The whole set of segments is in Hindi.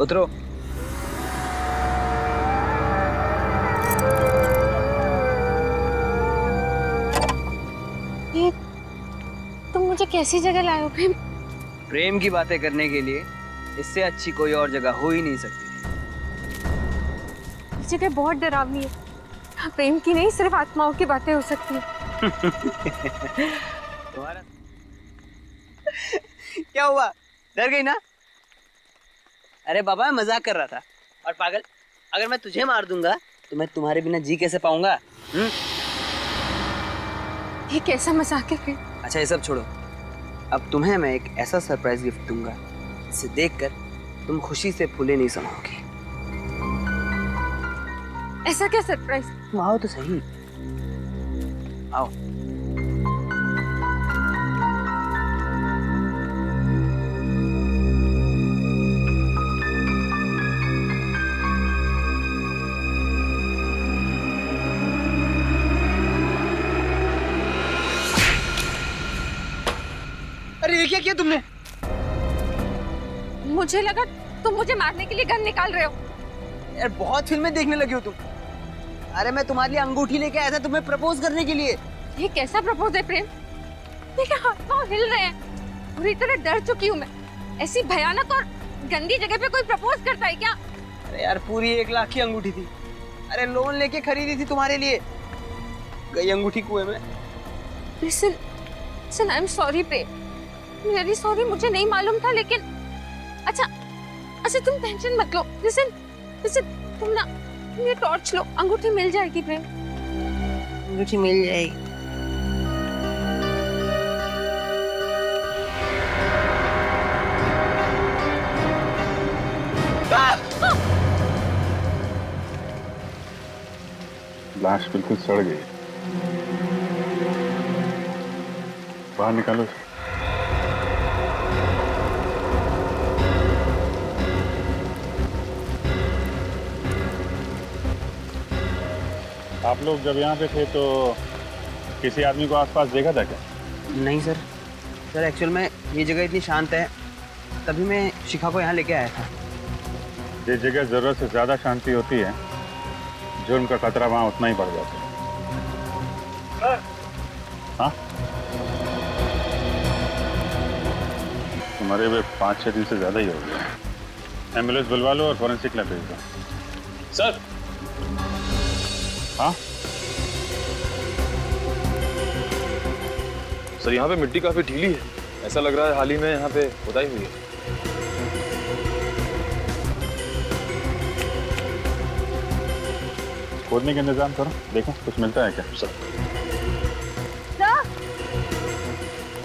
उतरो। ये तुम मुझे कैसी जगह लाए हो प्रेम? प्रेम की बातें करने के लिए इससे अच्छी कोई और जगह हो ही नहीं सकती। ये जगह बहुत डरावनी है। यहाँ प्रेम की नहीं, सिर्फ आत्माओं की बातें हो सकती है। तुम्हारा क्या हुआ? डर गई ना? अरे बाबा, मैं मजाक कर रहा था। और पागल, अगर मैं तुझे मार दूंगा तो मैं तुम्हारे बिना जी कैसे पाऊंगा? ये कैसा मजाक है प्रेम? अच्छा, ये सब छोड़ो। अब तुम्हें मैं एक ऐसा सरप्राइज गिफ्ट दूंगा जिसे देखकर तुम खुशी से फूले नहीं समाओगे। ऐसा क्या सरप्राइज? तुम आओ तो सही। आओ। अरे ये क्या किया तुमने? मुझे लगा तुम मुझे मारने के लिए गन निकाल रहे हो। यार बहुत फिल्में देखने लगी हो तुम। अरे मैं तुम्हारे लिए अंगूठी लेके आया था तुम्हें प्रपोज करने के लिए। ये कैसा प्रपोज है प्रेम? मेरे हाथ पांव हिल रहे हैं, पूरी तरह डर चुकी हूँ मैं। ऐसी भयानक और गंदी जगह पे कोई प्रपोज करता है क्या? अरे यार, पूरी 1 लाख की अंगूठी थी। अरे लोन लेके खरीदी थी तुम्हारे लिए। गई अंगूठी कुएं में। Listen, listen, I am sorry Prem. Very sorry, मुझे नहीं मालूम था। लेकिन अच्छा, अच्छा तुम टेंशन मत लो। लिसन, लिसन, तुम ना ये टॉर्च लो, अंगूठी मिल जाएगी प्रेम। अंगूठी मिल जाएगी। लाश बिल्कुल सड़ गई। बाहर निकालो। आप लोग जब यहाँ पे थे तो किसी आदमी को आसपास देखा था क्या? नहीं सर। सर एक्चुअल में ये जगह इतनी शांत है, तभी मैं शिखा को यहाँ लेके आया था। ये जगह जरूरत से ज्यादा शांति होती है, जुर्म का खतरा वहाँ उतना ही बढ़ जाता है। हाँ, तुम्हारे वे 5-6 दिन से ज्यादा ही हो गया। एम्बुलेंस बुलवा लो और फॉरेंसिक लैब भेज दो। सर। हाँ सर, यहाँ पे मिट्टी काफी ढीली है। ऐसा लग रहा है हाल ही में यहाँ पे खुदाई हुई है। खोदने का इंतजाम करो, देखो कुछ मिलता है क्या। सर।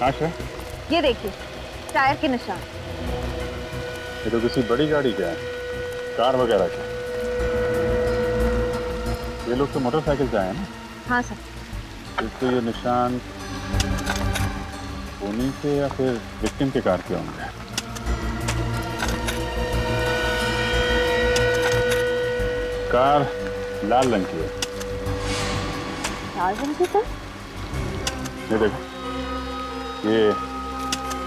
हाँ सर, ये देखिए टायर के निशान। ये तो किसी बड़ी गाड़ी का है, कार वगैरह का। ये लोग तो मोटरसाइकिल से आए ना। हाँ सर। तो ये निशान उन्हीं के या फिर विक्टिम के कार के होंगे। कार लाल रंग की है। लाल रंग की? सर ये देखो, ये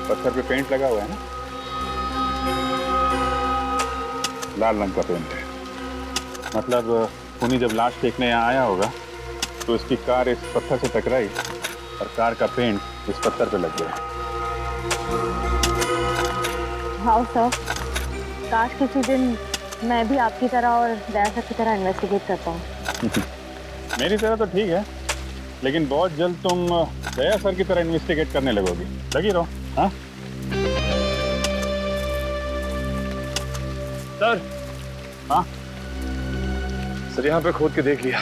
पत्थर पे पेंट लगा हुआ है ना, लाल रंग का पेंट है। मतलब उन्हीं जब लाश फेंकने यहाँ आया होगा तो इसकी कार इस पत्थर से टकराई और कार का पेंट इस पत्थर पे लग गया। हाँ सर, काश किसी दिन मैं भी आपकी तरह और दया सर की तरह इन्वेस्टिगेट करता हूँ। मेरी तरह तो ठीक है, लेकिन बहुत जल्द तुम दया सर की तरह इन्वेस्टिगेट करने लगोगी। लगी रहो। हाँ सर। हाँ सर, यहाँ पे खोद के देख लिया,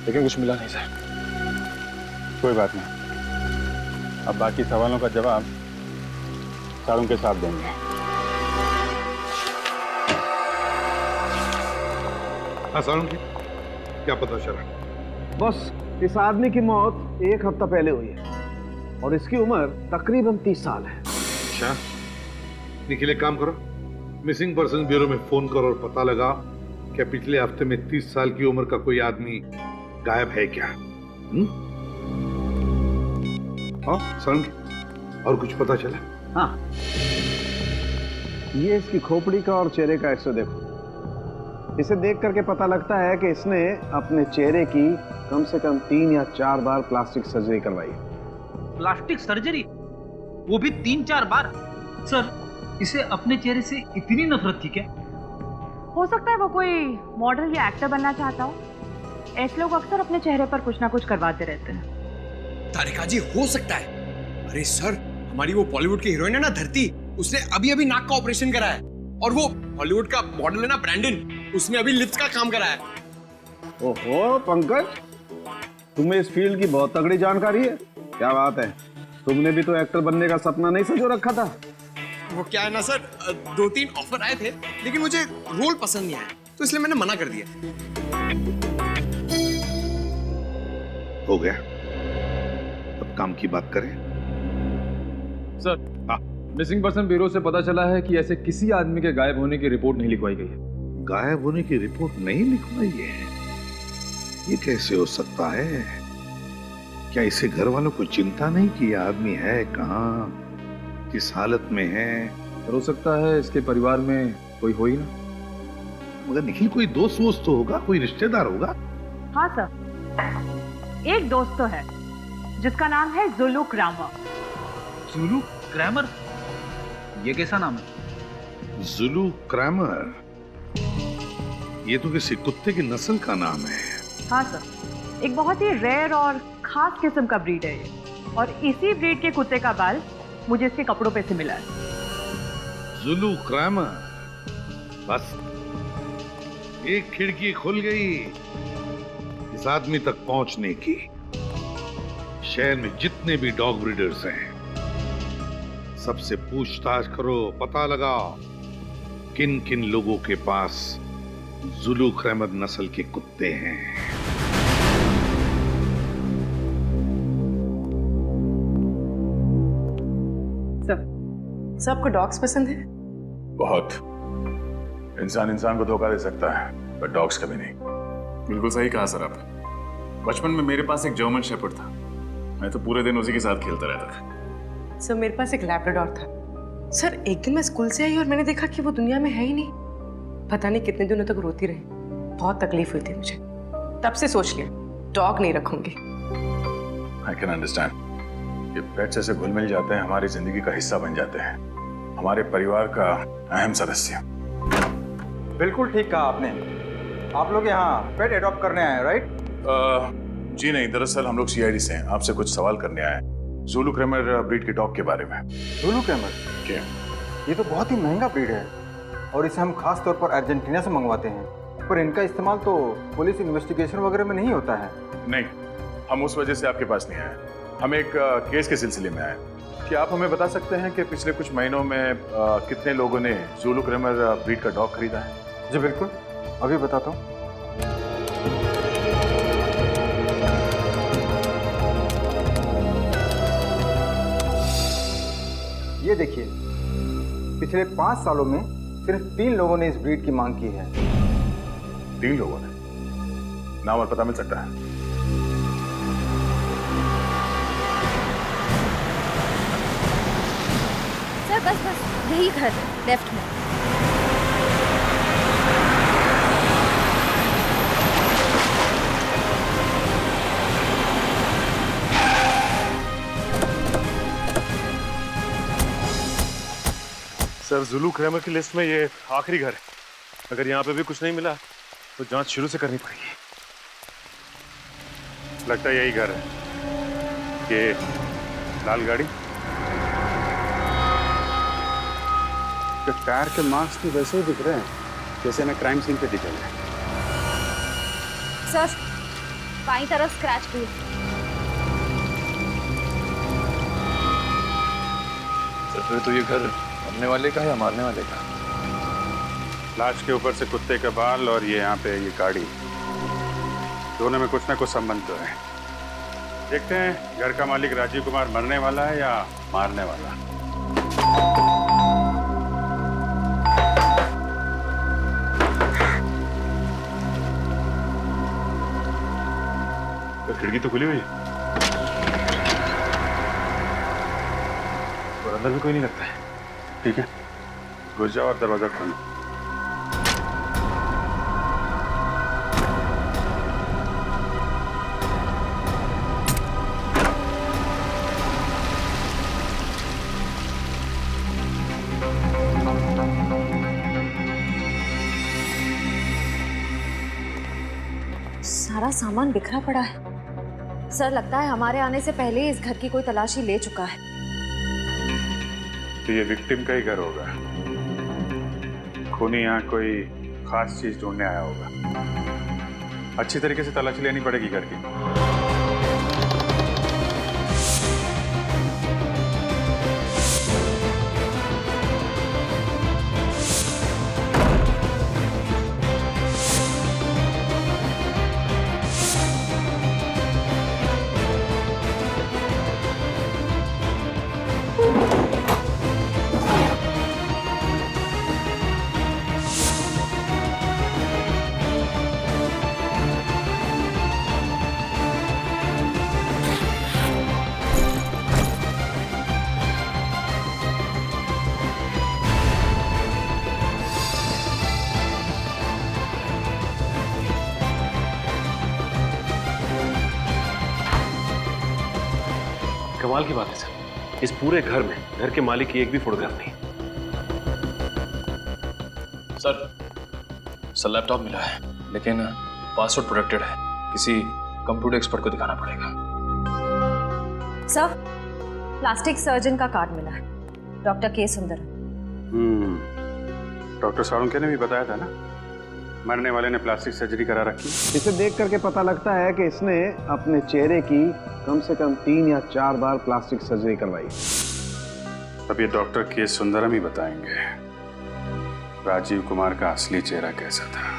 लेकिन कुछ मिला नहीं सर। कोई बात नहीं, अब बाकी सवालों का जवाब सारों के साथ देंगे। हाँ सारुण, क्या पता चला? बस इस आदमी की मौत 1 हफ्ता पहले हुई है और इसकी उम्र तकरीबन 30 साल है। अच्छा, निखिल एक काम करो, मिसिंग पर्सन ब्यूरो में फोन करो और पता लगा क्या पिछले हफ्ते में 30 साल की उम्र का कोई आदमी गायब है क्या? हाँ सारुण, और कुछ पता चला? हाँ, ये इसकी खोपड़ी का और चेहरे का एक्सरे देखो। इसे देख करके पता लगता है कि इसने अपने चेहरे की कम से कम 3 या 4 बार प्लास्टिक सर्जरी करवाई है। प्लास्टिक सर्जरी, वो भी 3-4 बार? सर, इसे अपने चेहरे से इतनी नफरत थी क्या? हो सकता है वो कोई मॉडल या एक्टर बनना चाहता हो। ऐसे लोग अक्सर अपने चेहरे पर कुछ ना कुछ करवाते रहते हैं। तारिका जी, हो सकता है। अरे सर, हमारी वो बॉलीवुड की हीरोइन है ना धरती, उसने अभी अभी नाक का ऑपरेशन करा है। और वो हॉलीवुड का मॉडल है ना ब्रैंडन, उसने अभी लिप्स का काम करा है। ओहो पंकज, तुम्हें इस फील्ड की बहुत तगड़ी जानकारी है। क्या बात है, तुमने भी तो एक्टर बनने का सपना नहीं संजो रखा था? वो क्या है ना सर, 2-3 ऑफर आए थे, लेकिन मुझे रोल पसंद नहीं आया, तो इसलिए मैंने मना कर दिया। हो गया, अब काम की बात करें। सर, मिसिंग पर्सन ब्यूरो से पता चला है कि ऐसे किसी आदमी के गायब होने की रिपोर्ट नहीं लिखवाई गई है। गायब होने की रिपोर्ट नहीं लिखवाई है? ये कैसे हो सकता है? क्या इसे घर वालों को चिंता नहीं कि यह आदमी है कहाँ, किस हालत में है? हो सकता है इसके परिवार में कोई हो ही ना। मगर निखिल, कोई दोस्त वोस्त तो होगा, कोई रिश्तेदार होगा। हाँ सर, एक दोस्त तो है जिसका नाम है जुलू क्रामर। जुलू क्रैमर? ये कैसा नाम है? जुलू क्रैमर, ये तो किसी कुत्ते की नस्ल का नाम है। हाँ सर, एक बहुत ही रेयर और खास किस्म का ब्रीड है ये, और इसी ब्रीड के कुत्ते का बाल मुझे इसके कपड़ों पे से मिला है। जुलू क्रैमर, बस एक खिड़की खुल गई इस आदमी तक पहुंचने की। शहर में जितने भी डॉग ब्रीडर्स हैं, सबसे पूछताछ करो, पता लगाओ किन किन लोगों के पास जुलू क्रैमर नस्ल के कुत्ते हैं। सबको डॉग्स पसंद है? बहुत। इंसान इंसान को धोखा दे सकता है, पर डॉग्स कभी नहीं। बिल्कुल सही कहा सर आपने। बचपन में मेरे पास एक जर्मन शेपर्ड था, मैं तो पूरे दिन उसी के साथ खेलता रहता था। सर, मेरे पास एक लैब्राडोर था। सर, एक दिन मैं स्कूल से आई और मैंने देखा कि वो दुनिया में है ही नहीं। पता नहीं कितने दिनों तक रोती रही, बहुत तकलीफ हुई थी मुझे। तब से सोच लिया डॉग नहीं रखूंगी। I can understand. ये पेट्स ऐसे घुल मिल जाते हैं, हमारी जिंदगी का हिस्सा बन जाते हैं, हमारे परिवार का अहम सदस्य। बिल्कुल ठीक कहा आपने। आप लोग यहाँ पेट एडॉप्ट करने आए हैं, राइट? जी नहीं, दरअसल हम लोग सीआईडी से हैं, आपसे कुछ सवाल करने आए हैं जुलू क्रैमर ब्रीड के डॉग के बारे में। जुलू क्रैमर? क्या? ये तो बहुत ही महंगा ब्रीड है और इसे हम खास तौर पर अर्जेंटीना से मंगवाते हैं, पर इनका इस्तेमाल तो पुलिस इन्वेस्टिगेशन वगैरह में नहीं होता है। नहीं, हम उस वजह से आपके पास नहीं आए, हम एक केस के सिलसिले में आए। क्या आप हमें बता सकते हैं कि पिछले कुछ महीनों में कितने लोगों ने जुलू क्रैमर ब्रीड का डॉग खरीदा है? जी बिल्कुल, अभी बताता हूँ। ये देखिए, पिछले 5 सालों में सिर्फ 3 लोगों ने इस ब्रीड की मांग की है। 3 लोगों ने? नाम और पता मिल सकता है? सर बस यही घर है, लेफ्ट में। सर, जुलू क्रैमर की लिस्ट में ये आखिरी घर है। अगर यहाँ पे भी कुछ नहीं मिला तो जांच शुरू से करनी पड़ेगी। लगता है यही घर है। ये लाल गाड़ी, टायर के मार्क्स भी वैसे ही दिख रहे हैं जैसे मैं क्राइम सीन पे दिखे हैं। सर, बाईं तरफ स्क्रैच भी है। सर, फिर तो ये घर मरने वाले का है या मारने वाले का? लाश के ऊपर से कुत्ते के बाल और ये यहाँ पे ये गाड़ी, दोनों में कुछ ना कुछ संबंध तो है। देखते हैं घर का मालिक राजीव कुमार मरने वाला है या मारने वाला। तो खिड़की तो खुली हुई है और अंदर भी कोई नहीं लगता है। ठीक है, घुस जाओ और दरवाजा खोलो। सारा सामान बिखरा पड़ा है। सर लगता है हमारे आने से पहले ही इस घर की कोई तलाशी ले चुका है। तो ये विक्टिम का ही घर होगा। खूनी यहाँ कोई खास चीज ढूंढने आया होगा। अच्छी तरीके से तलाशी लेनी पड़ेगी घर की। कमाल की बात है सर, इस पूरे घर में घर के मालिक की एक भी फोटोग्राफ नहीं। सर लैपटॉप मिला है लेकिन पासवर्ड प्रोटेक्टेड है। किसी कंप्यूटर एक्सपर्ट को दिखाना पड़ेगा। सर प्लास्टिक सर्जन का कार्ड मिला है, डॉक्टर के सुंदर। डॉक्टर साळुंखे ने भी बताया था ना, मरने वाले ने प्लास्टिक सर्जरी करा रखी। इसे देख करके पता लगता है कि इसने अपने चेहरे की कम से कम 3 या 4 बार प्लास्टिक सर्जरी करवाई। अब ये डॉक्टर के सुंदरम ही बताएंगे राजीव कुमार का असली चेहरा कैसा था।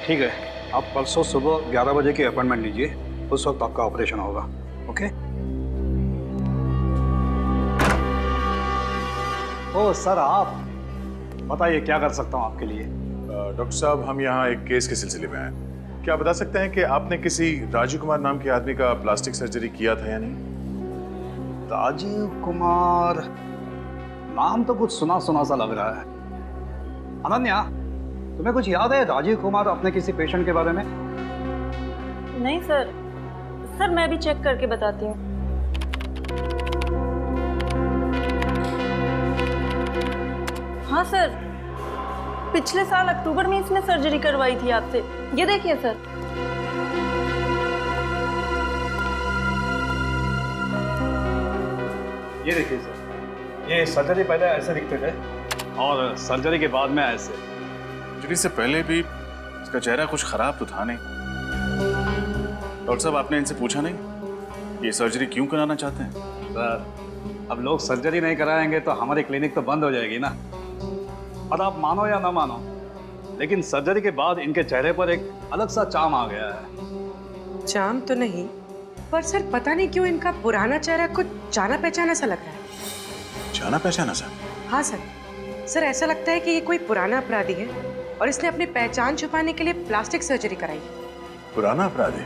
ठीक है, आप परसों सुबह 11 बजे की अपॉइंटमेंट लीजिए, उस वक्त आपका ऑपरेशन होगा। ओके? ओ सर, आप बताइए क्या कर सकता हूँ आपके लिए। डॉक्टर साहब, हम यहाँ एक केस के सिलसिले में आए। क्या आप बता सकते हैं कि आपने किसी राजीव कुमार नाम के आदमी का प्लास्टिक सर्जरी किया था या नहीं? राजीव कुमार नाम तो कुछ सुना सुना सा लग रहा है। अनन्या, तुम्हें कुछ याद है राजीव कुमार अपने किसी पेशेंट के बारे में? नहीं सर, मैं भी चेक करके बताती हूँ। हाँ सर, पिछले साल अक्टूबर में इसने सर्जरी करवाई थी आपसे। ये देखिए सर। ये देखिए सर, ये सर्जरी पहले ऐसे दिखते थे और सर्जरी के बाद में ऐसे। सर्जरी से पहले भी इसका चेहरा कुछ खराब तो था नहीं। डॉक्टर साहब, आपने इनसे पूछा नहीं ये सर्जरी क्यों कराना चाहते हैं? सर, अब लोग सर्जरी नहीं कराएंगे तो हमारी क्लिनिक तो बंद हो जाएगी ना। और आप मानो या ना मानो, लेकिन सर्जरी के बाद इनके चेहरे पर एक अलग सा चार्म आ गया है। चार्म तो नहीं, पर सर पता नहीं क्यों इनका पुराना चेहरा कुछ जाना पहचाना सा लग रहा है। जाना पहचाना सा? हाँ सर, ऐसा लगता है कि ये कोई पुराना अपराधी है और इसने अपनी पहचान छुपाने के लिए प्लास्टिक सर्जरी कराई। पुराना अपराधी?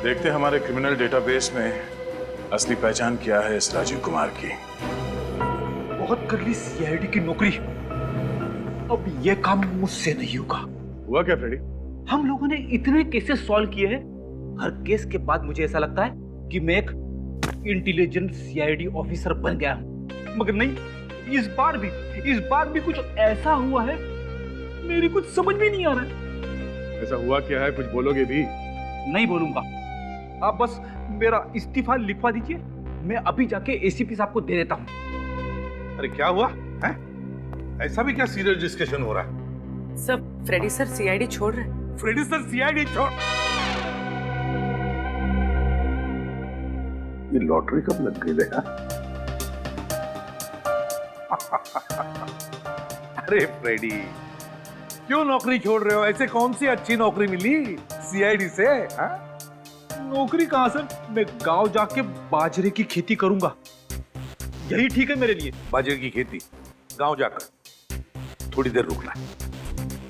देखते हमारे क्रिमिनल डेटाबेस में असली पहचान क्या है इस राजीव कुमार की। बहुत कर ली सीआईडी की नौकरी, अब ये काम मुझसे नहीं होगा। हुआ क्या फ्रेडी? हम लोगों ने इतने केसेस सॉल्व किए हैं, हर केस के बाद मुझे ऐसा लगता है कि मैं एक इंटेलिजेंट सीआईडी ऑफिसर बन गया हूं। मगर नहीं, इस बार भी कुछ ऐसा हुआ है मेरी कुछ समझ में नहीं आ रहा है। ऐसा हुआ क्या है, कुछ बोलोगे भी? नहीं बोलूंगा, आप बस मेरा इस्तीफा लिखवा दीजिए, मैं अभी जाके एसीपी साहब को दे देता हूँ। अरे क्या हुआ है? ऐसा भी क्या सीरियस डिस्कशन हो रहा है? सब फ्रेडी सर सीआईडी छोड़ रहे हैं। फ्रेडी सर सीआईडी छोड़? ये लॉटरी कब लग गई है? अरे फ्रेडी, क्यों नौकरी छोड़ रहे हो? ऐसे कौन सी अच्छी नौकरी मिली सीआईडी से? नौकरी कहाँ सर, मैं गांव जाके बाजरे की खेती करूंगा। यही ठीक है मेरे लिए। बाजरे की खेती गांव जाकर थोड़ी देर रुकना।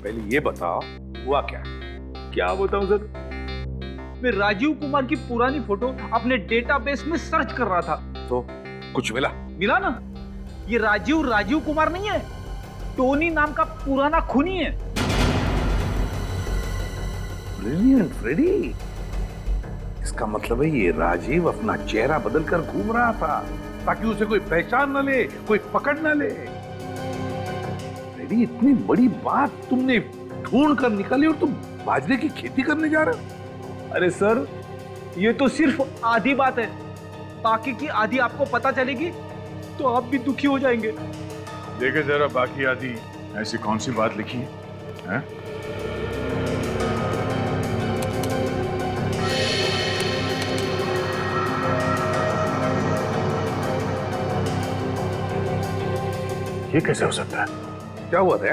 पहले ये बताओ हुआ क्या? क्या बताऊं सर, मैं राजीव कुमार की पुरानी फोटो अपने डेटाबेस में सर्च कर रहा था। तो कुछ मिला? मिला ना, ये राजीव कुमार नहीं है, टोनी नाम का पुराना खूनी है। Brilliant Freddy. इसका मतलब है ये राजीव अपना चेहरा बदलकर घूम रहा था ताकि उसे कोई पहचान न ले, कोई पकड़ न ले। फ्रेडी, इतनी बड़ी बात तुमने ढूंढ कर निकाली और तुम बाजरे की खेती करने जा रहे हो? अरे सर, ये तो सिर्फ आधी बात है, बाकी की आधी आपको पता चलेगी तो आप भी दुखी हो जाएंगे। देखे जरा बाकी आदि ऐसी कौन सी बात लिखी है, हैं? ये कैसे हो सकता है? क्या हुआ था?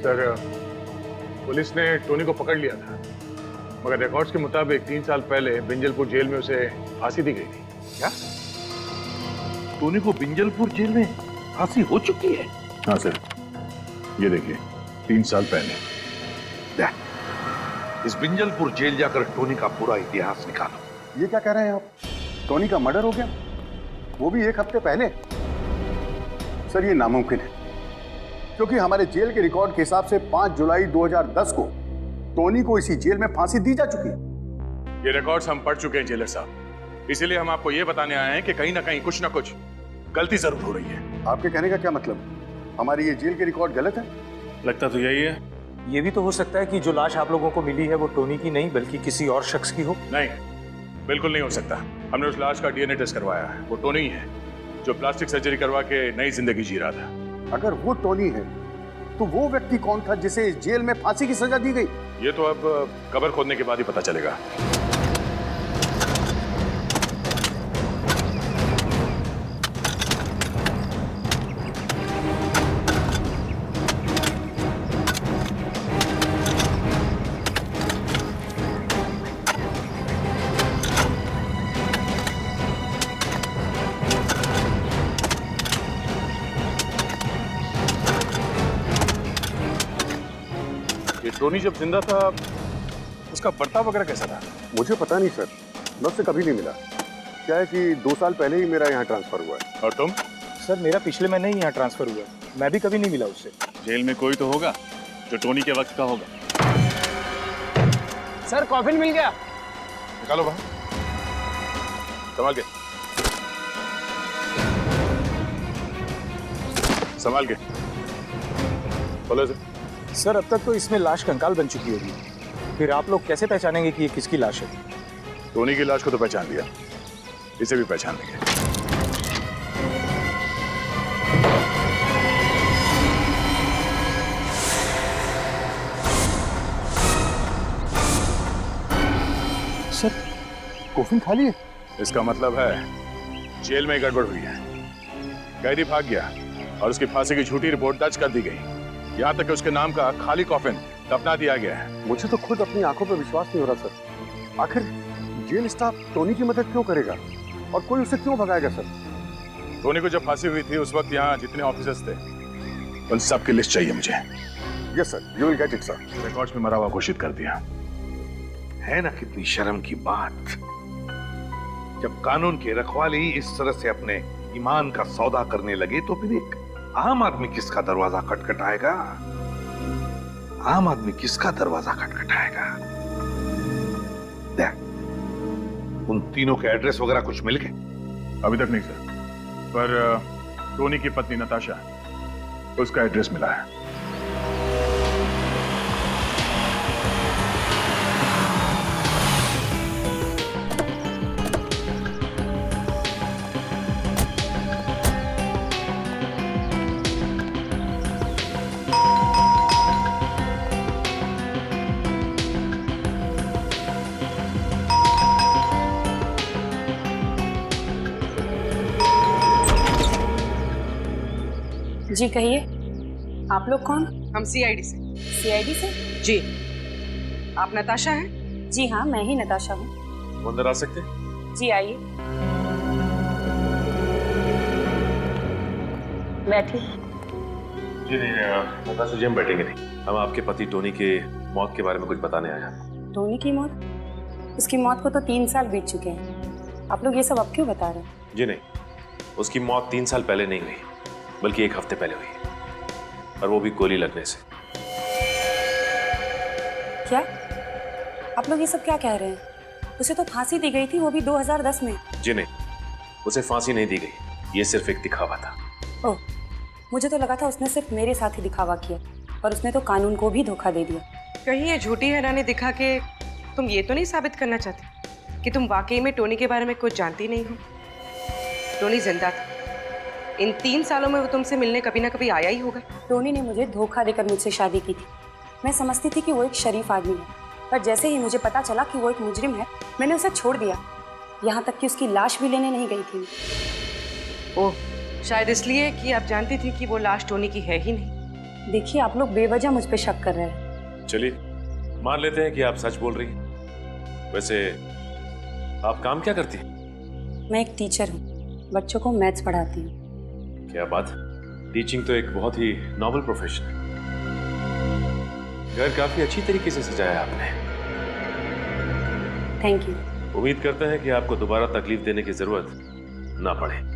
सर, पुलिस ने टोनी को पकड़ लिया था, मगर रिकॉर्ड्स के मुताबिक 3 साल पहले बिंजलपुर जेल में उसे फांसी दी गई थी। क्या? टोनी को बिंजलपुर जेल में फांसी हो चुकी है? हाँ सर, ये देखिए 3 साल पहले। इस बिंजलपुर जेल जाकर टोनी का पूरा इतिहास निकालो। ये क्या कह रहे हैं आप? टोनी का मर्डर हो गया, वो भी 1 हफ्ते पहले? सर, ये नामुमकिन है, क्योंकि हमारे जेल के रिकॉर्ड के हिसाब से 5 जुलाई 2010 को टोनी को इसी जेल में फांसी दी जा चुकी है। ये रिकॉर्ड्स हम पढ़ चुके हैं जेलर साहब, इसीलिए हम आपको ये बताने आए हैं कि कहीं ना कहीं कुछ ना कुछ गलती जरूर हो रही है। आपके कहने का क्या मतलब? हमारी ये जेल के रिकॉर्ड गलत है? लगता तो यही है। ये भी तो हो सकता है कि जो लाश आप लोगों को मिली है वो टोनी की नहीं बल्कि किसी और शख्स की हो। नहीं, बिल्कुल नहीं हो सकता। हमने उस लाश का डीएनए टेस्ट करवाया है, वो टोनी ही है जो प्लास्टिक सर्जरी करवा के नई जिंदगी जी रहा था। अगर वो टोनी है तो वो व्यक्ति कौन था जिसे इस जेल में फांसी की सजा दी गई? ये तो अब कब्र खोदने के बाद ही पता चलेगा। टोनी जब जिंदा था उसका बर्ताव वगैरह कैसा था? मुझे पता नहीं सर, मैं उससे कभी नहीं मिला। क्या है कि 2 साल पहले ही मेरा यहाँ ट्रांसफर हुआ है। और तुम? सर, मेरा पिछले महीने ही यहाँ ट्रांसफर हुआ, मैं भी कभी नहीं मिला उससे। जेल में कोई तो होगा जो टोनी के वक्त का होगा। सर, कॉफिन मिल गया। निकालो बाहर, संभाल के, संभाल के बोलो सर। सर, अब तक तो इसमें लाश कंकाल बन चुकी होगी, फिर आप लोग कैसे पहचानेंगे कि ये किसकी लाश है? टोनी की लाश को तो पहचान लिया, इसे भी पहचान लेंगे। सर, कॉफिन खाली है? इसका मतलब है जेल में गड़बड़ हुई है, कैदी भाग गया और उसकी फांसी की झूठी रिपोर्ट दर्ज कर दी गई। यहाँ तक कि उसके नाम का खाली कॉफिन दफना दिया गया है। मुझे तो खुद अपनी आंखों पर विश्वास नहीं हो रहा सर। आखिर जेल स्टाफ टोनी की मदद क्यों करेगा और कोई उसे क्यों भगाएगा सर? टोनी को जब फांसी हुई थी उस वक्त यहाँ जितने ऑफिसर्स थे उन सब की लिस्ट चाहिए मुझे। Yes sir, you will get it sir. Records में मरा हुआ घोषित कर दिया है ना। कितनी शर्म की बात, जब कानून के रखवाले ही इस तरह से अपने ईमान का सौदा करने लगे तो फिर एक आम आदमी किसका दरवाजा खटखटाएगा? आम आदमी किसका दरवाजा खटखटाएगा? देख, उन तीनों के एड्रेस वगैरह कुछ मिल गए? अभी तक नहीं सर, पर टोनी की पत्नी नताशा, उसका एड्रेस मिला है। जी कहिए, आप लोग कौन? हम सीआईडी से। सीआईडी से? जी। आप नताशा हैं? जी हाँ, मैं ही नताशा हूँ। अंदर आ सकते? जी आइए। बैठिए। जी नहीं, नताशा जी हम बैठेंगे नहीं। हम आपके पति टोनी के मौत के बारे में कुछ बताने आए हैं। टोनी की मौत? उसकी मौत को तो 3 साल बीत चुके हैं। आप लोग ये सब अब क्यों बता रहे हैं? जी नहीं, उसकी मौत 3 साल पहले नहीं हुई, बल्कि 1 हफ्ते पहले हुई, और वो भी गोली लगने से। क्या आप लोग ये सब क्या कह रहे हैं? उसे तो फांसी दी गई थी, वो भी 2010 में। जी नहीं, उसे फांसी नहीं दी गई, ये सिर्फ एक दिखावा था। ओह, मुझे तो लगा था उसने सिर्फ मेरे साथ ही दिखावा किया, पर उसने तो कानून को भी धोखा दे दिया। कहीं ये झूठी हैरानी दिखा के तुम ये तो नहीं साबित करना चाहती कि तुम वाकई में टोनी के बारे में कुछ जानती नहीं हो? टोनी जिंदा था। इन 3 सालों में वो तुमसे मिलने कभी ना कभी आया ही होगा। टोनी ने मुझे धोखा देकर मुझसे शादी की थी। मैं समझती थी कि वो एक शरीफ आदमी है, पर जैसे ही मुझे पता चला कि वो एक मुजरिम है, मैंने उसे छोड़ दिया। यहाँ तक कि उसकी लाश भी लेने नहीं गई थी। ओह, शायद इसलिए कि आप जानती थी कि वो लाश टोनी की है ही नहीं। देखिए, आप लोग बेवजह मुझ पे शक कर रहे हैं। चलिए मान लेते हैं कि आप सच बोल रही हैं। वैसे आप काम क्या करती हैं? मैं एक टीचर हूँ, बच्चों को मैथ्स पढ़ाती हूँ। क्या बात, टीचिंग तो एक बहुत ही नॉबल प्रोफेशन है। घर काफी अच्छी तरीके से सजाया आपने। Thank you. उम्मीद करते हैं कि आपको दोबारा तकलीफ देने की जरूरत ना पड़े।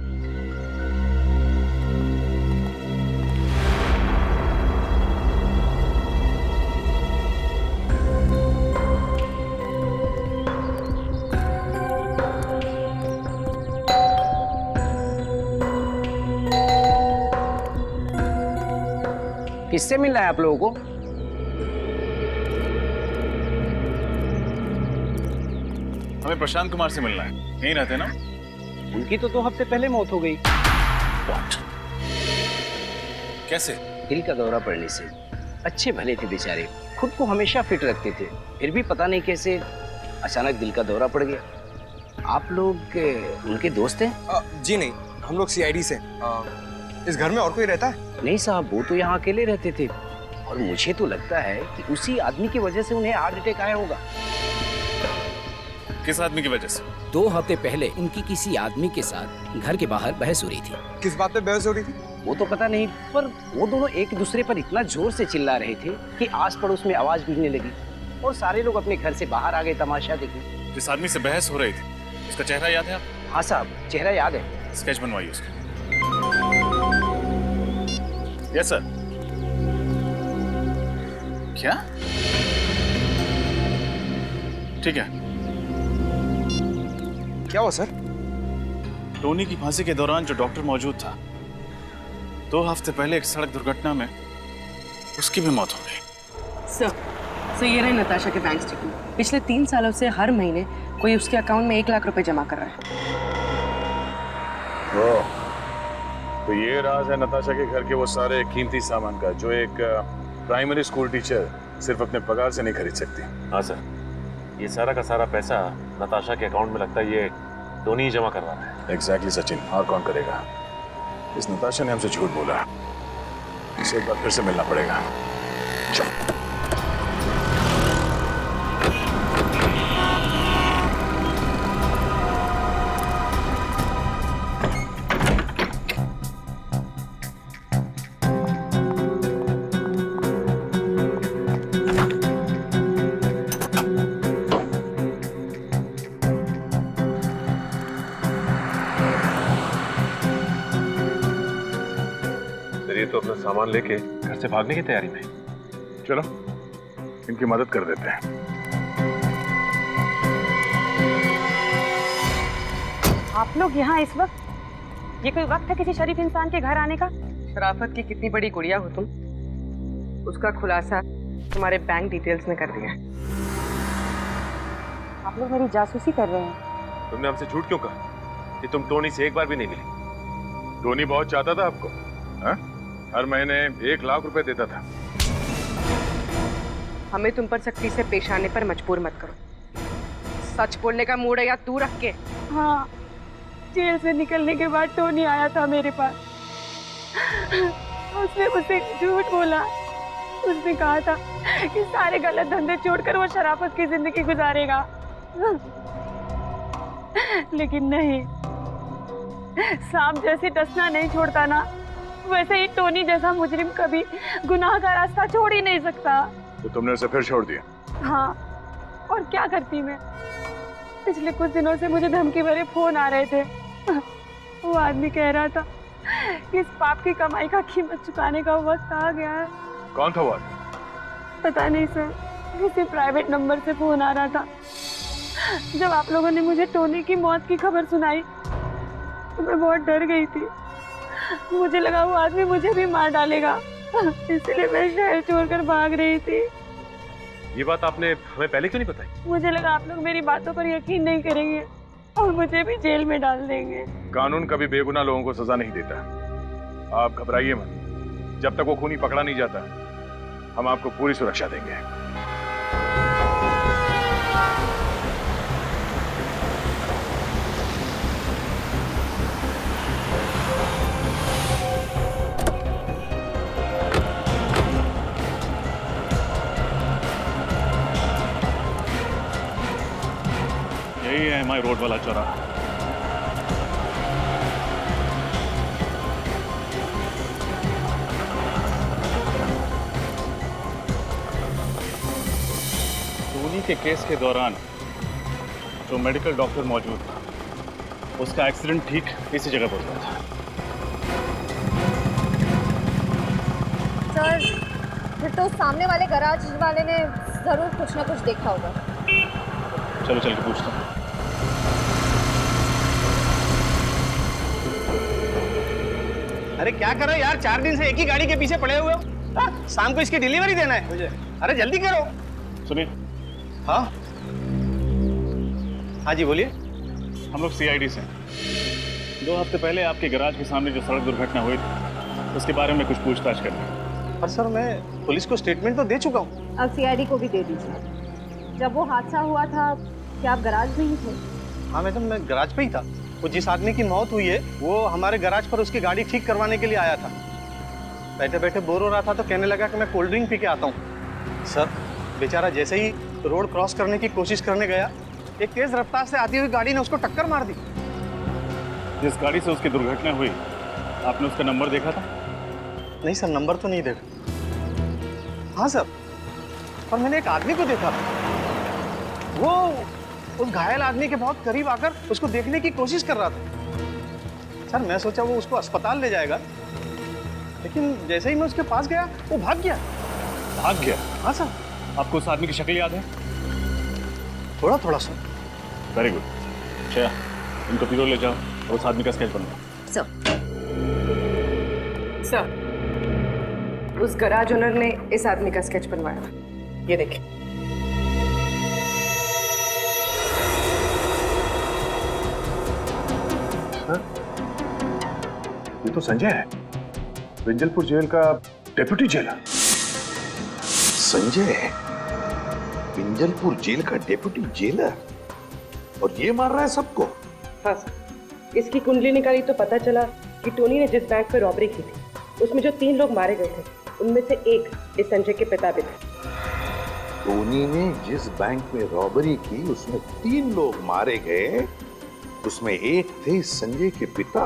किससे मिलना है आप लोगों को? हमें प्रशांत कुमार से मिलना है। यहीं रहते ना? उनकी तो 2 हफ्ते पहले मौत हो गई। कैसे? दिल का दौरा पड़ने से। अच्छे भले थे बेचारे, खुद को हमेशा फिट रखते थे, फिर भी पता नहीं कैसे अचानक दिल का दौरा पड़ गया। आप लोग उनके दोस्त हैं? जी नहीं, हम लोग सीआईडी से। इस घर में और कोई रहता है? नहीं साहब, वो तो यहाँ अकेले रहते थे, और मुझे तो लगता है कि उसी आदमी की वजह से उन्हें हार्ट अटैक आया होगा। किस आदमी की वजह से? 2 हफ्ते पहले इनकी किसी आदमी के साथ घर के बाहर बहस हो रही थी। किस बात पे बहस हो रही थी? वो तो पता नहीं, पर वो दोनों एक दूसरे पर इतना जोर से चिल्ला रहे थे कि आस पड़ोस में आवाज गूंजने लगी, और सारे लोग अपने घर से बाहर आ गए तमाशा देखने। जिस आदमी से बहस हो रही थी, उसका चेहरा याद है आप? हाँ साहब, चेहरा याद है। स्केच बनवाइए उसका। Yes sir. क्या? ठीक है। क्या हुआ सर? टोनी की फांसी के दौरान जो डॉक्टर मौजूद था, 2 हफ्ते पहले एक सड़क दुर्घटना में उसकी भी मौत हो गई। सर ये रहे नताशा के बैंक स्टेटमेंट। पिछले 3 सालों से हर महीने कोई उसके अकाउंट में 1 लाख रुपए जमा कर रहा है। ओह, तो ये राज है नताशा के घर के वो सारे कीमती सामान का जो एक प्राइमरी स्कूल टीचर सिर्फ अपने पगार से नहीं खरीद सकती। हाँ सर, ये सारा का सारा पैसा नताशा के अकाउंट में लगता है ये टोनी ही जमा करवा रहा है। एग्जैक्टली सचिन, और कौन करेगा? इस नताशा ने हमसे झूठ बोला। इसे एक बार फिर से मिलना पड़ेगा। चलो। तो अपना सामान लेके घर से भागने की तैयारी में। चलो इनकी मदद कर देते हैं। आप लोग यहाँ इस वक्त? ये कोई वक्त है किसी शरीफ इंसान के घर आने का? शराफत की कितनी बड़ी गुड़िया हो तुम, उसका खुलासा तुम्हारे बैंक डिटेल्स में कर दिया। आप लोग मेरी जासूसी कर रहे हैं। तुमने हमसे झूठ क्यों कहा कि तुम टोनी से एक बार भी नहीं मिली? टोनी बहुत चाहता था आपको, हा? हर महीने 1 लाख रुपए देता था। हमें तुम पर सख्ती से पेश आने पर मजबूर मत करो। सच बोलने का मूड है या तू रख के? हाँ, जेल से निकलने के बाद टोनी आया था मेरे पास। उसने मुझसे झूठ बोला। उसने कहा था कि सारे गलत धंधे छोड़कर वो शराफत की जिंदगी गुजारेगा, लेकिन नहीं। सांप जैसे डसना नहीं छोड़ता ना, वैसे ही टोनी जैसा मुजरिम कभी गुनाह का रास्ता छोड़ ही नहीं सकता। तो तुमने उसे फिर छोड़ दिया? हाँ, और क्या करती मैं। पिछले कुछ दिनों से मुझे धमकी भरे फोन आ रहे थे। वो आदमी कह रहा था कि इस पाप की कमाई का कीमत चुकाने का वक्त आ गया है। कौन था वो? पता नहीं सर, किसी प्राइवेट नंबर से फोन आ रहा था। जब आप लोगों ने मुझे टोनी की मौत की खबर सुनाई तो मैं बहुत डर गई थी। मुझे लगा वो आदमी मुझे भी मार डालेगा, इसलिए मैं शहर छोड़कर भाग रही थी। ये बात आपने हमें पहले क्यों नहीं बताई? मुझे लगा आप लोग मेरी बातों पर यकीन नहीं करेंगे और मुझे भी जेल में डाल देंगे। कानून कभी बेगुनाह लोगों को सजा नहीं देता। आप घबराइए मत। जब तक वो खूनी पकड़ा नहीं जाता, हम आपको पूरी सुरक्षा देंगे। यही है हमारे रोड वाला चौराहा। टोनी के केस के दौरान जो मेडिकल डॉक्टर मौजूद था, उसका एक्सीडेंट ठीक इसी जगह पर हुआ था। सर, फिर तो सामने वाले गैराज वाले ने जरूर कुछ ना कुछ देखा होगा। चलो चल के पूछता हूँ। अरे क्या कर रहे हो यार, 4 दिन से एक ही गाड़ी के पीछे पड़े हुए हो। शाम को इसकी डिलीवरी देना है मुझे। अरे जल्दी करो। सुनिए। हाँ हाँ जी बोलिए। हम लोग सीआईडी से हैं। 2 हफ्ते पहले आपके गैराज के सामने जो सड़क दुर्घटना हुई थी, उसके बारे में कुछ पूछताछ करनी है। पर सर, मैं पुलिस को स्टेटमेंट तो दे चुका हूँ। अब सीआईडी को भी दे दीजिए। जब वो हादसा हुआ था, क्या आप गैराज में ही थे? हाँ मैडम, मैं गैराज पे ही था। वो जिस आदमी की मौत हुई है, वो हमारे गैराज पर उसकी गाड़ी ठीक करवाने के लिए आया था। बैठे बैठे बोर हो रहा था तो कहने लगा कि मैं कोल्ड ड्रिंक पी के आता हूँ। सर, बेचारा जैसे ही रोड क्रॉस करने की कोशिश करने गया, एक तेज रफ्तार से आती हुई गाड़ी ने उसको टक्कर मार दी। जिस गाड़ी से उसकी दुर्घटना हुई, आपने उसका नंबर देखा था? नहीं सर, नंबर तो नहीं देखा। हाँ सर, पर मैंने एक आदमी को देखा। वो उस घायल आदमी के बहुत करीब आकर उसको देखने की कोशिश कर रहा था। सर, मैं सोचा वो उसको अस्पताल ले जाएगा, लेकिन जैसे ही मैं उसके पास गया, वो भाग गया। भाग गया? हाँ सर। आपको उस आदमी की शक्ल याद है? थोड़ा थोड़ा सर। Very good. श्रेया, इनको पीरो ले जाओ और उस आदमी का स्केच बनवाओ। सर, उस गैराज ओनर ने इस आदमी का स्केच बनवाया। ये देखिए। ये तो संजय है, विंजलपुर जेल का डेप्यूटी जेलर। संजय, विंजलपुर जेल का डेप्यूटी जेलर, और ये मार रहा है सबको? हाँ सर, इसकी कुंडली निकाली तो पता चला कि टोनी ने जिस बैंक पे रॉबरी की थी, उसमें जो 3 लोग मारे गए थे, उनमें से एक इस संजय के पिता भी थे। टोनी ने जिस बैंक में रॉबरी की, उसमें 3 लोग मारे गए, उसमें एक थे संजय के पिता।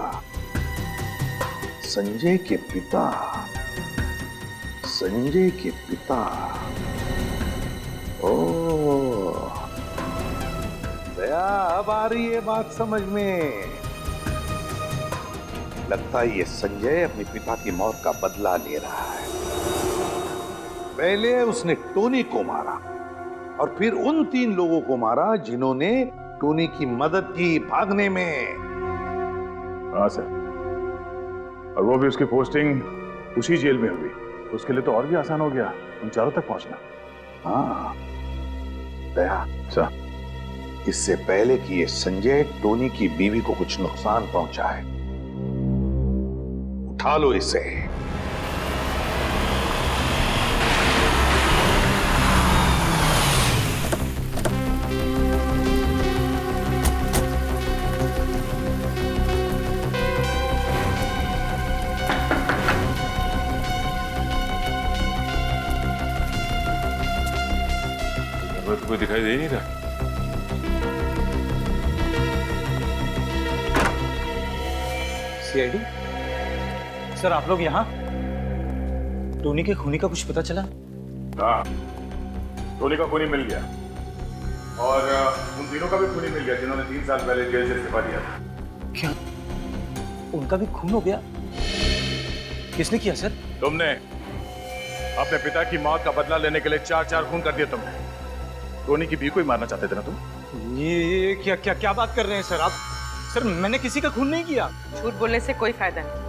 संजय के पिता, संजय के पिता। ओह, दया, अब आ रही है बात समझ में। लगता है ये संजय अपने पिता की मौत का बदला ले रहा है। पहले उसने टोनी को मारा और फिर उन 3 लोगों को मारा जिन्होंने टोनी की मदद की भागने में। हाँ सर, और वो भी उसकी पोस्टिंग उसी जेल में हुई, उसके लिए तो और भी आसान हो गया उन चारों तक पहुंचना। हाँ दया सर, इससे पहले कि ये संजय टोनी की बीवी को कुछ नुकसान पहुंचाए, उठा लो इसे। तो कोई दिखाई दे नहीं रहा। सीआईडी? सर आप लोग यहाँ? टोनी के खूनी का कुछ पता चला? हाँ, टोनी का खूनी मिल गया और उन तीनों का भी खूनी मिल गया जिन्होंने 3 साल पहले जेल से इस्तीफा दिया था। क्या उनका भी खून हो गया? किसने किया सर? तुमने अपने पिता की मौत का बदला लेने के लिए 4 खून कर दिए तुमने। टोनी की बीवी को ही मारना चाहते थे ना तुम? ये क्या क्या क्या बात कर रहे हैं सर आप? सर मैंने किसी का खून नहीं किया। झूठ बोलने से कोई फायदा नहीं।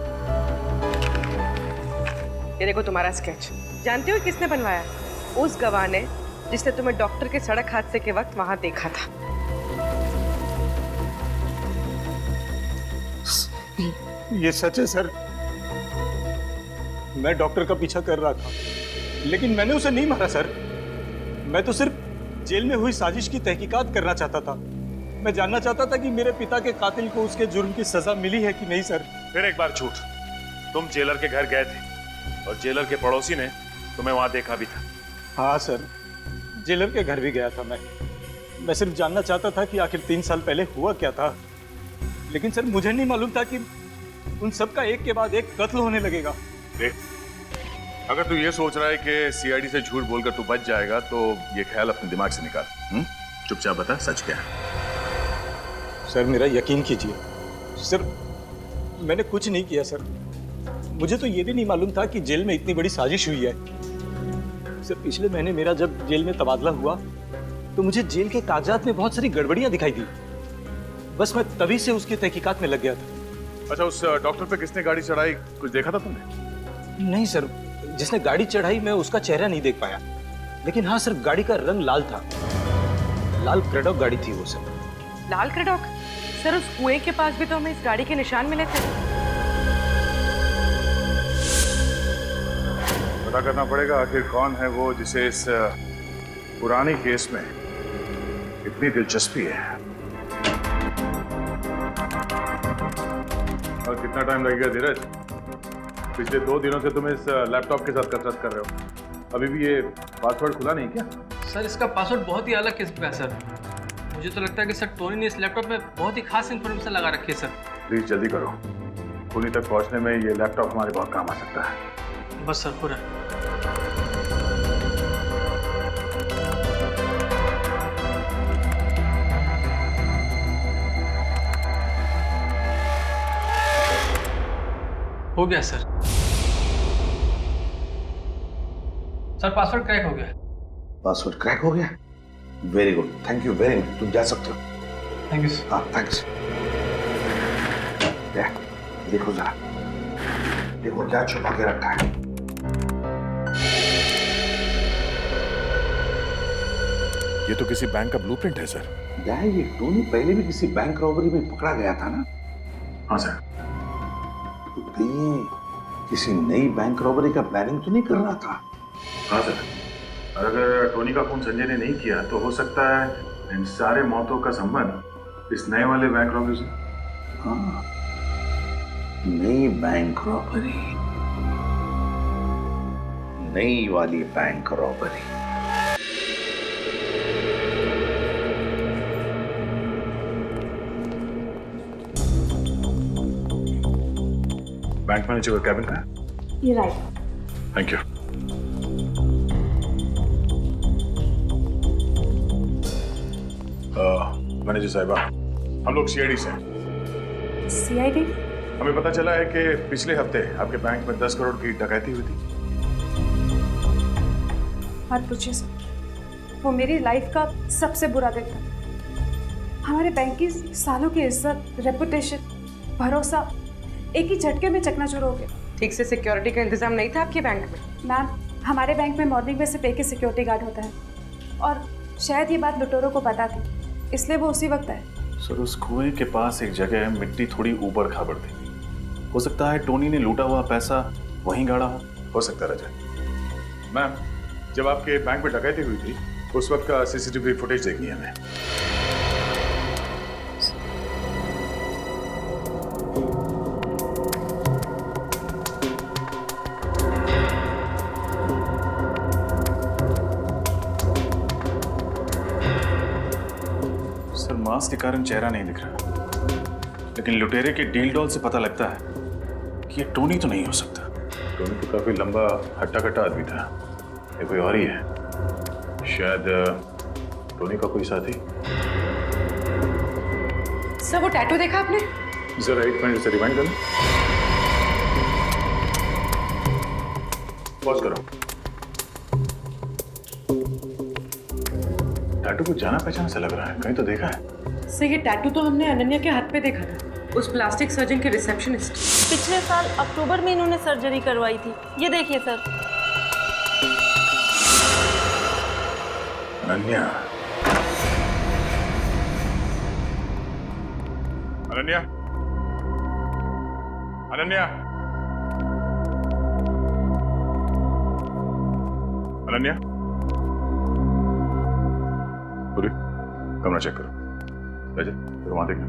ये देखो तुम्हारा स्केच। जानते हो किसने बनवाया? उस गवाह ने जिसने तुम्हें डॉक्टर के सड़क हादसे के वक्त वहां देखा था। ये सच है सर। मैं डॉक्टर का पीछा कर रहा था, लेकिन मैंने उसे नहीं मारा सर। मैं तो सिर्फ जेल में हुई साजिश की तहकीकात करना चाहता था। मैं जानना चाहता था कि मेरे पिता के कातिल को उसके जुर्म की सजा मिली है कि नहीं सर। फिर एक बार झूठ। तुम जेलर के घर गए थे और जेलर के पड़ोसी ने तुम्हें वहां देखा भी था। हाँ सर, जेलर के घर भी गया था मैं सिर्फ जानना चाहता था कि आखिर 3 साल पहले हुआ क्या था। लेकिन सर मुझे नहीं मालूम था कि उन सब का एक के बाद एक कत्ल होने लगेगा। देख, अगर तू ये सोच रहा है कि सीआईडी से झूठ बोलकर तू बच जाएगा तो ये ख्याल अपने दिमाग से निकाल। चुपचाप बता सच क्या है। सर मेरा यकीन कीजिए, सर मैंने कुछ नहीं किया सर। मुझे तो ये भी नहीं मालूम था कि जेल में इतनी बड़ी साजिश हुई है। सर पिछले महीने मेरा जब जेल में तबादला हुआ तो मुझे जेल के कागजात में बहुत सारी गड़बड़ियां दिखाई दी। बस मैं तभी से उसकी तहकीकात में लग गया था। अच्छा, उस डॉक्टर पे किसने गाड़ी चढ़ाई, कुछ देखा था तुमने? नहीं सर, जिसने गाड़ी चढ़ाई मैं उसका चेहरा नहीं देख पाया। लेकिन हाँ सर, गाड़ी का रंग लाल था। लाल क्रेडॉक गाड़ी थी वो सर। लाल क्रेडॉक? सर उस कुएं के पास भी तो हमें इस गाड़ी के निशान मिले थे। पता करना पड़ेगा आखिर कौन है वो जिसे इस पुराने केस में इतनी दिलचस्पी है। और कितना टाइम लगेगा धीरज? पिछले 2 दिनों से तुम इस लैपटॉप के साथ कसरत कर रहे हो, अभी भी ये पासवर्ड खुला नहीं क्या? सर इसका पासवर्ड बहुत ही अलग किस्म का है सर। मुझे तो लगता है कि सर टोनी ने इस लैपटॉप में बहुत ही खास इन्फॉर्मेशन लगा रखी है सर। प्लीज जल्दी करो, खूनी तक पहुंचने में ये लैपटॉप हमारे बहुत काम आ सकता है। बस सर पूरा। हो गया सर। सर पासवर्ड क्रैक हो गया। पासवर्ड क्रैक हो गया? Very good, thank you very much. तुम जा सकते हो। Thank you sir. हाँ थैंक्स। देखो जरा, देखो क्या छुपा के रखा है। ये तो किसी बैंक का ब्लूप्रिंट है सर। क्या ये टोनी पहले भी किसी बैंक रॉबरी में पकड़ा गया था ना? हाँ सर। तो कहीं किसी नई बैंक रॉबरी का प्लानिंग तो नहीं कर रहा था? हाँ सर, और अगर टोनी का खून संजय ने नहीं किया तो हो सकता है इन सारे मौतों का संबंध इस नए वाले बैंक रॉबरी से। हाँ, नई बैंक रॉबरी, नई वाली बैंक रॉबरी। बैंक मैनेजर का कैबिन है? ये राइट। Thank you. मैनेजर साहिबा, हम लोग सीआईडी से हैं। सीआईडी? हमें पता चला है कि पिछले हफ्ते आपके बैंक में 10 करोड़ की डकैती हुई थी। मत पूछिए सर, वो मेरी लाइफ का सबसे बुरा दिन था। हमारे बैंक की सालों की इज्जत, रेपुटेशन, भरोसा एक ही झटके में चकनाचूर हो गया। ठीक से सिक्योरिटी का इंतजाम नहीं था आपके बैंक में? मैम, हमारे बैंक में मॉर्निंग में सिर्फ एक ही सिक्योरिटी गार्ड होता है और शायद ये बात लुटेरों को पता थी, इसलिए वो उसी वक्त आए। सर उस कुएं के पास एक जगह है, मिट्टी थोड़ी ऊबड़ खाबड़ थी। हो सकता है टोनी ने लूटा हुआ पैसा वहीं गाड़ा हो सकता है रजत। मैम, जब आपके बैंक में डकैती हुई थी उस वक्त का सीसीटीवी फुटेज देखनी है हमें। सर मास्क के कारण चेहरा नहीं दिख रहा, लेकिन लुटेरे के डील डॉल से पता लगता है कि ये टोनी तो नहीं हो सकता। टोनी तो काफी लंबा हट्टा कट्टा आदमी था, ये कोई और ही है। शायद टोनी का कोई साथी। सर वो टैटू देखा आपने? जरा एक मिनट से रिवाइंड करो। पॉज करो। टैटू को जाना पहचाना सा लग रहा है, कहीं तो देखा है। सर ये टैटू तो हमने अनन्या के हाथ पे देखा था, उस प्लास्टिक सर्जन के रिसेप्शनिस्ट। पिछले साल अक्टूबर में इन्होंने सर्जरी करवाई थी, ये देखिए सर। अनन्या, अनन्या, अनन्या, अनन्या, पूरी कमरा चेक करो। राजा, फिर वहां देखना।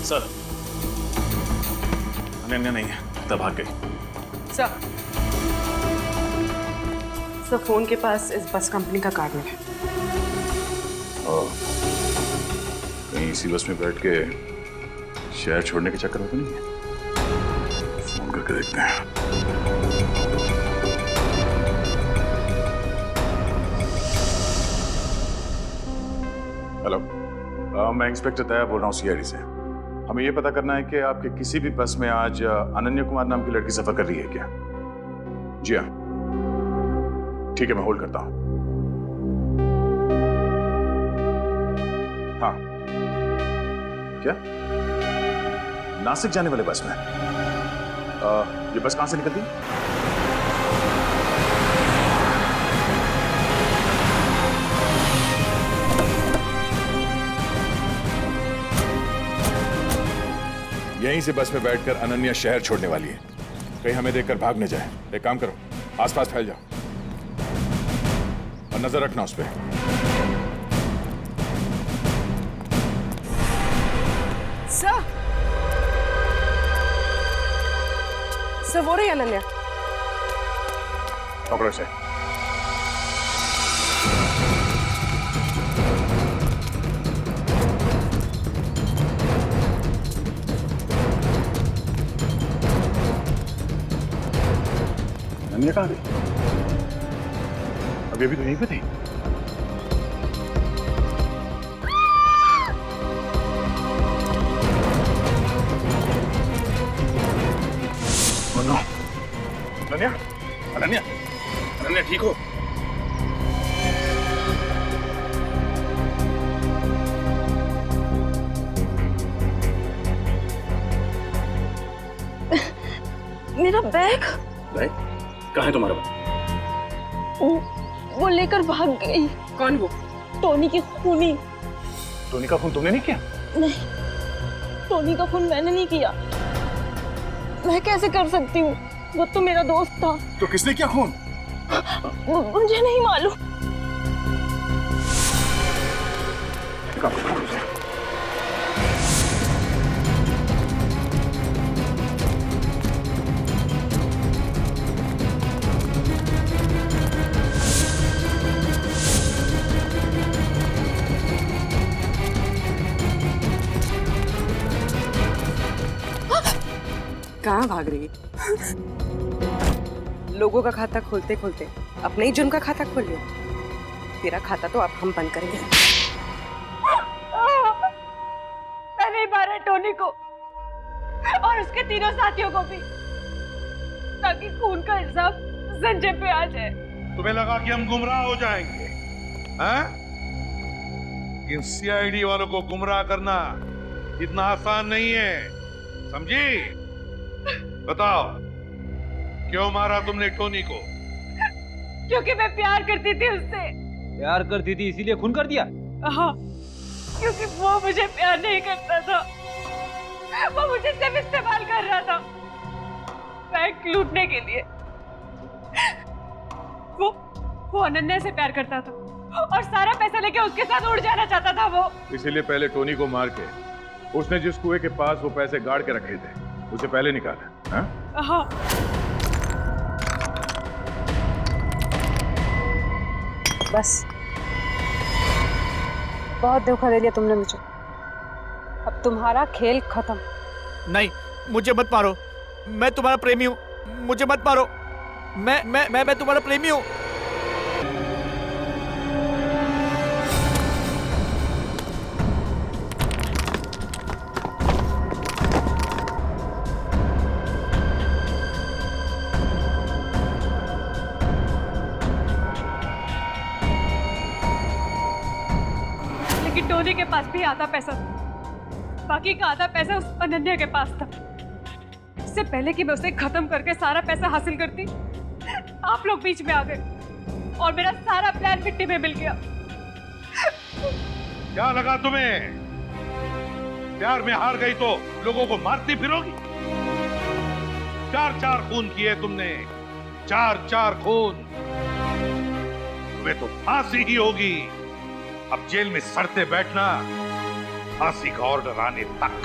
सर, अनन्या नहीं है, तब भाग गई। सर फोन के पास इस बस कंपनी का कार्ड मिला। कहीं इसी बस में बैठ के शहर छोड़ने के चक्कर में तो नहीं है? फोन करके देखते हैं। हेलो, मैं इंस्पेक्टर दया बोल रहा हूँ सीआईडी से। हमें यह पता करना है कि आपके किसी भी बस में आज अनन्या कुमार नाम की लड़की सफर कर रही है क्या? जी हाँ, ठीक है, मैं होल्ड करता हूं। हाँ, क्या नासिक जाने वाले बस में? ये बस कहां से निकलती है? यहीं से बस में बैठकर अनन्या शहर छोड़ने वाली है। कहीं हमें देखकर भाग न जाए। एक काम करो, आसपास फैल जाओ और नजर रखना उस पर। सर वो रही अनन्या। पकड़ो इसे। अनन्या कहाँ गई? अभी तो यहीं पे थी। अनन्या, अनन्या, अनन्या ठीक हो? मेरा बैग? बैग कहाँ है तुम्हारा बैग? वो लेकर भाग गई। कौन वो? टोनी की खूनी। टोनी का खून तुमने नहीं किया? नहीं, टोनी का खून मैंने नहीं किया। मैं कैसे कर सकती हूँ? वो तो मेरा दोस्त था। तो किसने किया खून? मुझे नहीं मालूम। कहाँ भाग रही है? लोगों का खाता खोलते खोलते अपने ही जुर्म का खाता खोल लिया। तेरा खाता तो अब हम बंद करेंगे। मैं नहीं मारा टोनी को और उसके तीनों साथियों को भी, ताकि खून का इल्जाम संजय पे आ जाए। तुम्हें लगा कि हम गुमराह हो जाएंगे? हैं? इन सीआईडी वालों को गुमराह करना इतना आसान नहीं है, समझी? बताओ, क्यों मारा तुमने टोनी को? क्योंकि मैं प्यार करती थी उससे। प्यार करती थी इसीलिए खून कर दिया? हाँ, क्योंकि वो मुझे प्यार नहीं करता था, वो मुझे सिर्फ इस्तेमाल कर रहा था बैंक लूटने के लिए। वो अनन्या से प्यार करता था और सारा पैसा लेके उसके साथ उड़ जाना चाहता था वो। इसीलिए पहले टोनी को मार के उसने जिस कुएं के पास वो पैसे गाड़ के रखे थे उसे पहले निकाला। हाँ? हाँ। बस बहुत धोखा दे लिया तुमने मुझे। अब तुम्हारा खेल खत्म। नहीं, मुझे मत मारो, मैं तुम्हारा प्रेमी हूँ, मुझे मत मारो, मैं तुम्हारा प्रेमी हूँ। लेकिन टोनी के पास भी आधा पैसा था, बाकी का आधा पैसा उस अनन्या के पास था। इससे पहले कि मैं उसे खत्म करके सारा पैसा हासिल करती, आप लोग बीच में आ गए और मेरा सारा प्लान मिट्टी में मिल गया। क्या लगा तुम्हें? प्यार में हार गई तो लोगों को मारती फिरोगी? 4-4 खून किए तुमने, 4-4 खून। तुम्हें तो फांसी ही होगी। अब जेल में सड़ते बैठना, फांसी का ऑर्डर आने तक।